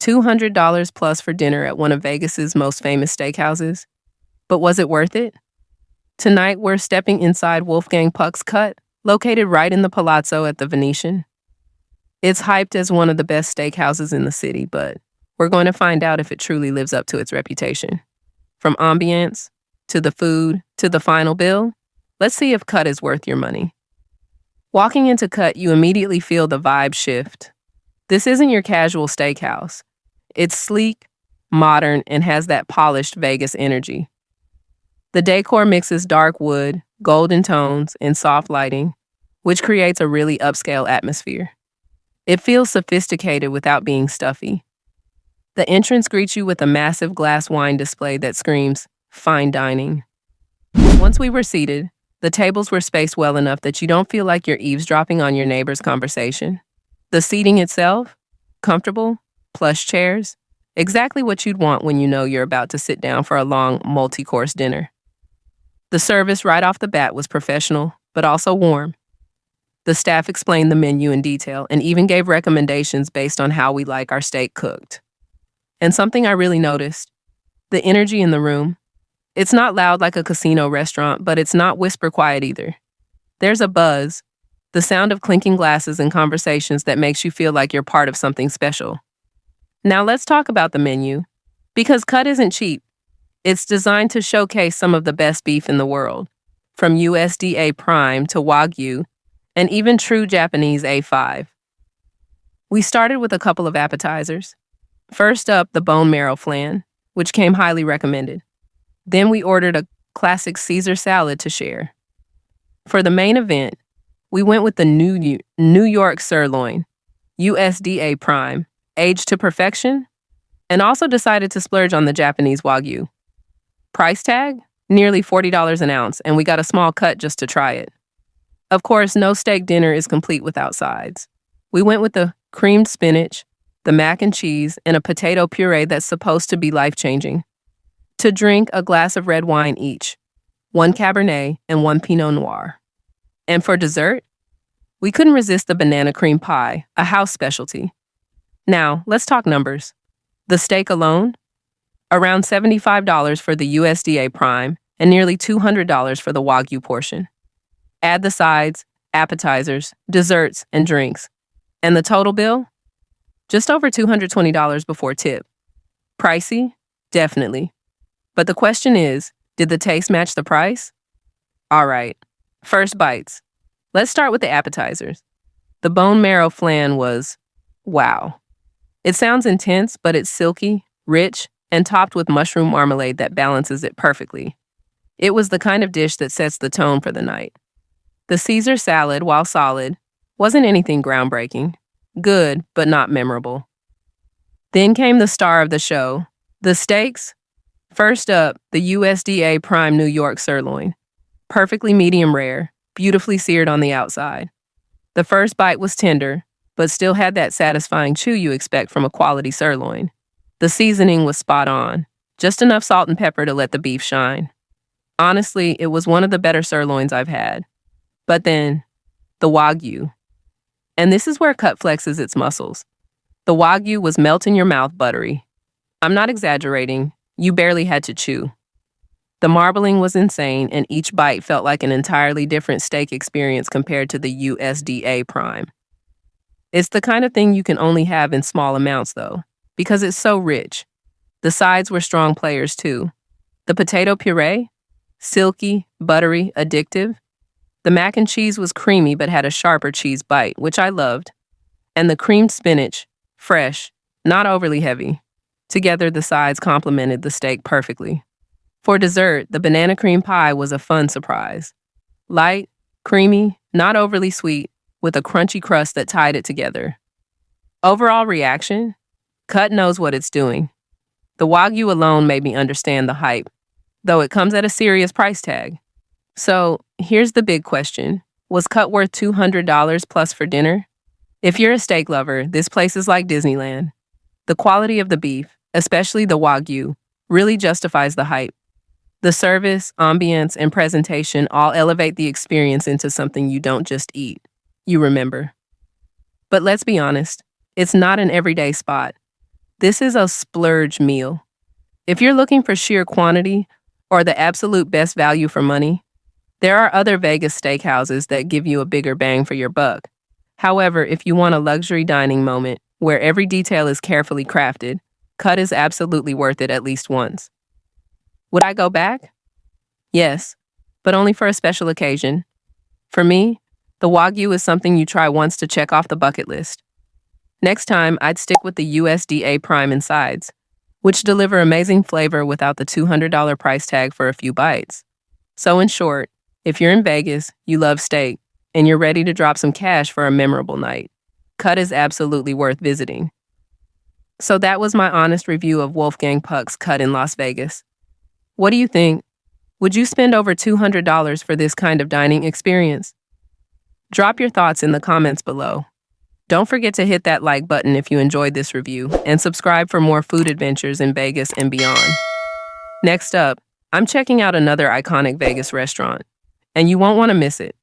$200 plus for dinner at one of Vegas's most famous steakhouses. But was it worth it? Tonight, we're stepping inside Wolfgang Puck's Cut, located right in the Palazzo at the Venetian. It's hyped as one of the best steakhouses in the city, but we're going to find out if it truly lives up to its reputation. From ambience, to the food, to the final bill, let's see if Cut is worth your money. Walking into Cut, you immediately feel the vibe shift. This isn't your casual steakhouse. It's sleek, modern, and has that polished Vegas energy. The decor mixes dark wood, golden tones, and soft lighting, which creates a really upscale atmosphere. It feels sophisticated without being stuffy. The entrance greets you with a massive glass wine display that screams, fine dining. Once we were seated, the tables were spaced well enough that you don't feel like you're eavesdropping on your neighbor's conversation. The seating itself, comfortable, plush chairs, exactly what you'd want when you know you're about to sit down for a long, multi-course dinner. The service right off the bat was professional, but also warm. The staff explained the menu in detail and even gave recommendations based on how we like our steak cooked. And something I really noticed, the energy in the room. It's not loud like a casino restaurant, but it's not whisper quiet either. There's a buzz, the sound of clinking glasses and conversations that makes you feel like you're part of something special. Now let's talk about the menu, because Cut isn't cheap. It's designed to showcase some of the best beef in the world, from USDA Prime to Wagyu, and even true Japanese A5. We started with a couple of appetizers. First up, the bone marrow flan, which came highly recommended. Then we ordered a classic Caesar salad to share. For the main event, we went with the New York Sirloin, USDA Prime, aged to perfection, and also decided to splurge on the Japanese Wagyu. Price tag? Nearly $40 an ounce, and we got a small cut just to try it. Of course, no steak dinner is complete without sides. We went with the creamed spinach, the mac and cheese, and a potato puree that's supposed to be life-changing. To drink, a glass of red wine each, one Cabernet and one Pinot Noir. And for dessert, we couldn't resist the banana cream pie, a house specialty. Now, let's talk numbers. The steak alone? Around $75 for the USDA Prime and nearly $200 for the Wagyu portion. Add the sides, appetizers, desserts, and drinks. And the total bill? Just over $220 before tip. Pricey? Definitely. But the question is, did the taste match the price? All right, first bites. Let's start with the appetizers. The bone marrow flan was, wow. It sounds intense, but it's silky, rich, and topped with mushroom marmalade that balances it perfectly. It was the kind of dish that sets the tone for the night. The Caesar salad, while solid, wasn't anything groundbreaking. Good, but not memorable. Then came the star of the show, the steaks. First up, the USDA Prime New York Sirloin. Perfectly medium rare, beautifully seared on the outside. The first bite was tender, but still had that satisfying chew you expect from a quality sirloin. The seasoning was spot on, just enough salt and pepper to let the beef shine. Honestly, it was one of the better sirloins I've had. But then, the Wagyu. And this is where Cut flexes its muscles. The Wagyu was melt-in-your-mouth buttery. I'm not exaggerating, you barely had to chew. The marbling was insane, and each bite felt like an entirely different steak experience compared to the USDA Prime. It's the kind of thing you can only have in small amounts, though, because it's so rich. The sides were strong players, too. The potato puree? Silky, buttery, addictive. The mac and cheese was creamy but had a sharper cheese bite, which I loved. And the creamed spinach, fresh, not overly heavy. Together, the sides complemented the steak perfectly. For dessert, the banana cream pie was a fun surprise. Light, creamy, not overly sweet, with a crunchy crust that tied it together. Overall reaction? Cut knows what it's doing. The Wagyu alone made me understand the hype, though it comes at a serious price tag. So, here's the big question. Was Cut worth $200 plus for dinner? If you're a steak lover, this place is like Disneyland. The quality of the beef, especially the Wagyu, really justifies the hype. The service, ambience, and presentation all elevate the experience into something you don't just eat, you remember. But let's be honest, it's not an everyday spot. This is a splurge meal. If you're looking for sheer quantity or the absolute best value for money, there are other Vegas steakhouses that give you a bigger bang for your buck. However, if you want a luxury dining moment where every detail is carefully crafted, Cut is absolutely worth it at least once. Would I go back? Yes, but only for a special occasion. For me, the Wagyu is something you try once to check off the bucket list. Next time, I'd stick with the USDA Prime sides, which deliver amazing flavor without the $200 price tag for a few bites. So in short, if you're in Vegas, you love steak, and you're ready to drop some cash for a memorable night, Cut is absolutely worth visiting. So that was my honest review of Wolfgang Puck's Cut in Las Vegas. What do you think? Would you spend over $200 for this kind of dining experience? Drop your thoughts in the comments below. Don't forget to hit that like button if you enjoyed this review, and subscribe for more food adventures in Vegas and beyond. Next up, I'm checking out another iconic Vegas restaurant, and you won't want to miss it.